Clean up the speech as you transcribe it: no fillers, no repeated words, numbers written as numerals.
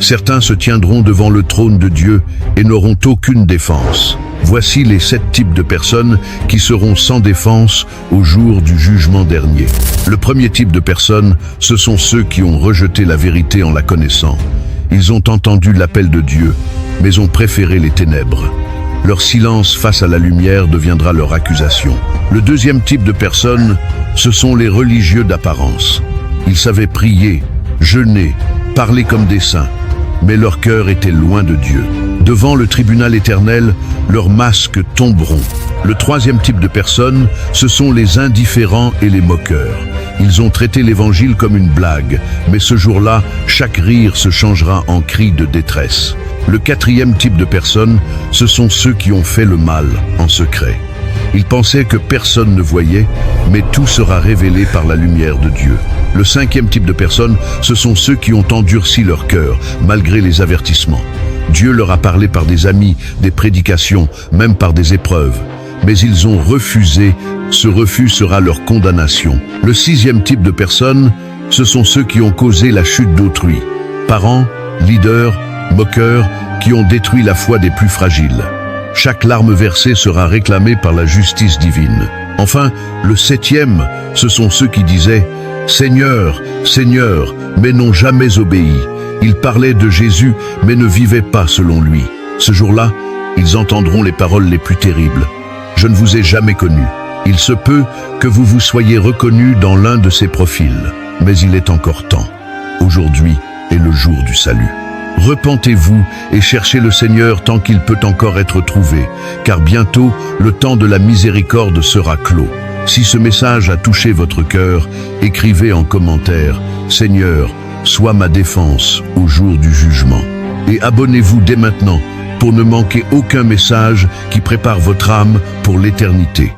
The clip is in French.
Certains se tiendront devant le trône de Dieu et n'auront aucune défense. Voici les 7 types de personnes qui seront sans défense au jour du jugement dernier. Le premier type de personnes, ce sont ceux qui ont rejeté la vérité en la connaissant. Ils ont entendu l'appel de Dieu, mais ont préféré les ténèbres. Leur silence face à la lumière deviendra leur accusation. Le deuxième type de personnes, ce sont les religieux d'apparence. Ils savaient prier, jeûner, parler comme des saints, mais leur cœur était loin de Dieu. Devant le tribunal éternel, leurs masques tomberont. Le troisième type de personnes, ce sont les indifférents et les moqueurs. Ils ont traité l'évangile comme une blague, mais ce jour-là, chaque rire se changera en cri de détresse. Le quatrième type de personnes, ce sont ceux qui ont fait le mal en secret. Ils pensaient que personne ne voyait, mais tout sera révélé par la lumière de Dieu. Le cinquième type de personnes, ce sont ceux qui ont endurci leur cœur, malgré les avertissements. Dieu leur a parlé par des amis, des prédications, même par des épreuves. Mais ils ont refusé, ce refus sera leur condamnation. Le sixième type de personnes, ce sont ceux qui ont causé la chute d'autrui. Parents, leaders, moqueurs, qui ont détruit la foi des plus fragiles. Chaque larme versée sera réclamée par la justice divine. Enfin, le septième, ce sont ceux qui disaient « Seigneur, Seigneur », mais n'ont jamais obéi. Ils parlaient de Jésus, mais ne vivaient pas selon lui. Ce jour-là, ils entendront les paroles les plus terribles. « Je ne vous ai jamais connu. Il se peut que vous vous soyez reconnu dans l'un de ces profils, mais il est encore temps. Aujourd'hui est le jour du salut. Repentez-vous et cherchez le Seigneur tant qu'il peut encore être trouvé, car bientôt le temps de la miséricorde sera clos. Si ce message a touché votre cœur, écrivez en commentaire « Seigneur, sois ma défense au jour du jugement ». Et abonnez-vous dès maintenant pour ne manquer aucun message qui prépare votre âme pour l'éternité.